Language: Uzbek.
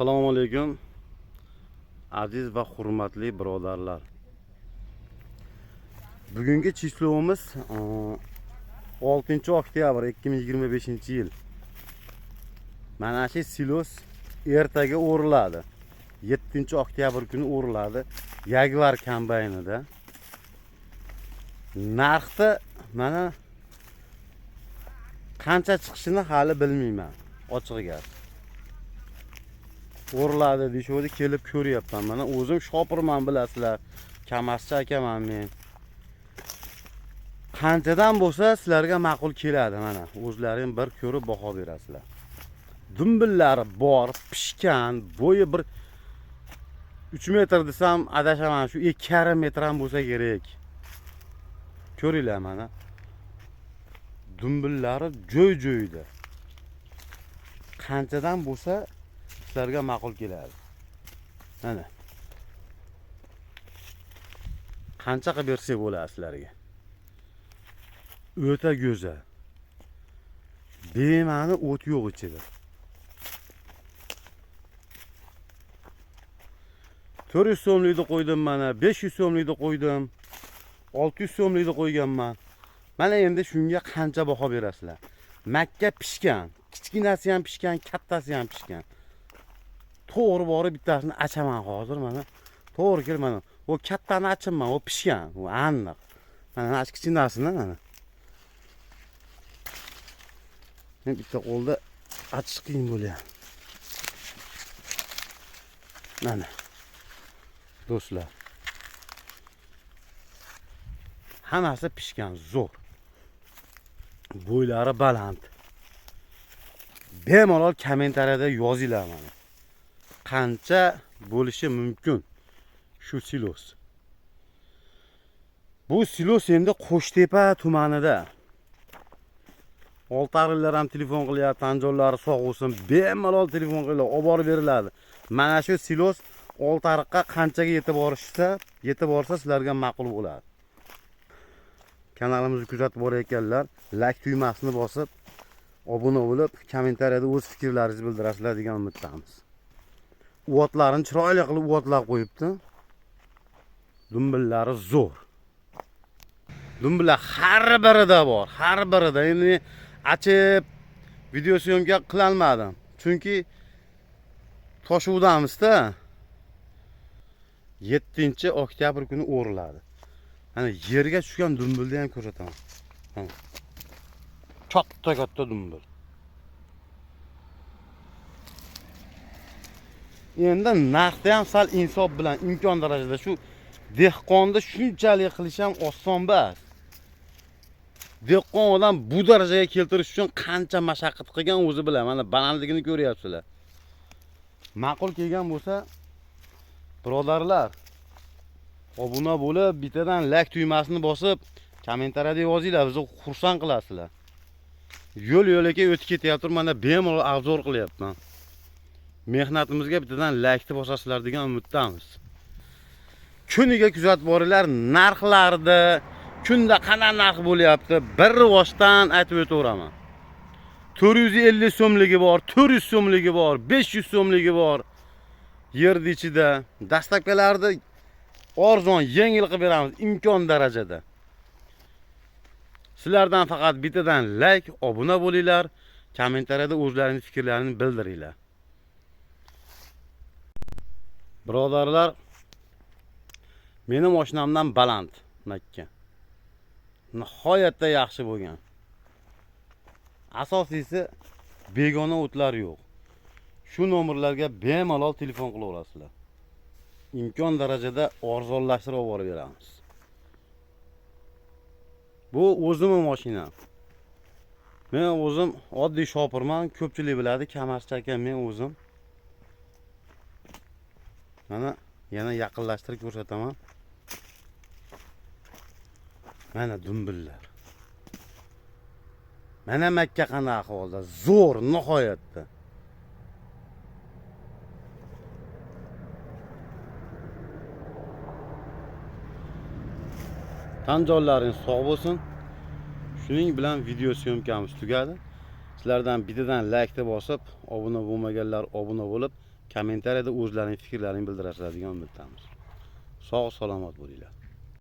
Assalomu alaykum aziz va hurmatli birodarlar. Bugungi chislovimiz 6-oktyabr 2025-yil. Mana shu silos ertaga o'riladi. 7-oktyabr kuni o'riladi Jaguar kombaynida. Narxi mana qancha chiqishini hali bilmayman, ochiq gap. O'riladi deyishdi, kelib ko'ryapman. Mana o'zim shopirman, bilasizlar. Kamaschi akaman men. Qanchadan bo'lsa sizlarga ma'qul keladi, mana o'zlaring bir ko'rib baho berasizlar. Dumbillari bor, pishgan, bo'yi bir 3 metr desam adashaman, shu 2,5 metr ham bo'lsa kerak. Ko'ringlar mana. Dumbillari joy-joyida. Qanchadan bo'lsa sizlarga ma'qul keladi. Mana. Qancha qilib bersak bo'ladi sizlarga. O'ta go'zal. Bema'ni o't yo'q ichida. 400 so'mlikni qo'ydim mana, 500 so'mlikni qo'ydim, 600 so'mlikni qo'yganman. Mana endi shunga qancha baho berasizlar? Makka pishgan, kichkinasi ham pishgan, kattasi ham pishgan. To'g'ri borib bittasini achaman hozir mana. To'g'ri kel mana. O kattani achaman, o pishgan, u aniq. Mana kichkinasini mana. Men bitta qo'lda achish qiyin bo'lyapti. Mana. Do'stlar. Hammasi pishgan, zo'r. Bo'ylari baland. Bemalol kommentariyada yozinglar mana. Qancha bo'lishi mumkin shu silos. Bu silos endi Qo'shtepa tumanida. Oltarilar ham telefon qilyapti, anjorlari sog' bo'lsin, bemalol telefon qilib olib borib beriladi. Mana shu silos Oltariqqa qanchaga yetib borsa sizlarga ma'qul bo'ladi. Kanalimizni kuzatib borayotganlar, like tugmasini bosib, obuna bo'lib, kommentariyada o'z fikrlaringizni bildirasizlar degan umiddamiz. O'tlarini chiroyli qilib o'tlab qo'yibdi. Dumbillari zo'r. Dumbillar har birida bor, har birida. Endi achib video syomka qila olmadim. Chunki Toshuvdamizda 7-oktyabr kuni o'riladi. Mana yerga tushgan dumbilni ham ko'rsataman. Mana. Katta dumbil. Endi narxda ham sal insof bilan imkon darajada shu dehqonni shunchalik qilish ham oson emas. Dehqon odam bu darajaga keltirish uchun qancha mashaqqat qilgan o'zi bilan. Mana balandligini ko'ryapsizlar. Ma'qul kelgan bo'lsa, birodarlar, obuna bo'lib, bittadan like tugmasini bosib, kommentariyada yozinglar, bizni xursand qilasizlar. Yo'l-yo'lakay o'tib ketyapti, mana bemalol obzor qilyapman. Mehnatimizga bittadan like bosasizlar degan umiddamiz. Kuniga kuzatib boringlar, narxlarda kunda qanday narx bo'lyapti, bir rivojdan aytib o'tiraman. 450 so'mligi bor, 400 so'mligi bor, 500 so'mligi bor. Yerda ichida dastakkalarda arzon, yengil qilib beramiz imkon darajada. Sizlardan faqat bittadan like, obuna bo'linglar, kommentariyada o'zlaringiz fikrlarini bildiringlar. Birodarlar, mening mashinamdan baland Makka. Nihoyatda yaxshi bo'lgan. Asosiysi begona o'tlar yo'q. Shu nomerlarga bemalol telefon qila olasizlar. Imkon darajada arzonlashtirib olib beramiz. Bu o'zimning mashinam. Men o'zim oddiy shopirman, ko'pchilik biladi, Kamaschi aka men o'zim. Mana yana yaqinlashtirib ko'rsataman. Mana dumbillar. Mana Makka qanday ahvolda, zo'r nihoyatda. Tan jonlaringiz sog' bo'lsin. Shuning bilan video syomkamiz tugadi. Sizlardan bittadan like bosib, obuna bo'lmaganlar obuna bo'lib, kommentariyada o'zlarining fikrlarini bildirasizlar degan umidamiz. Sog' salomat bo'linglar.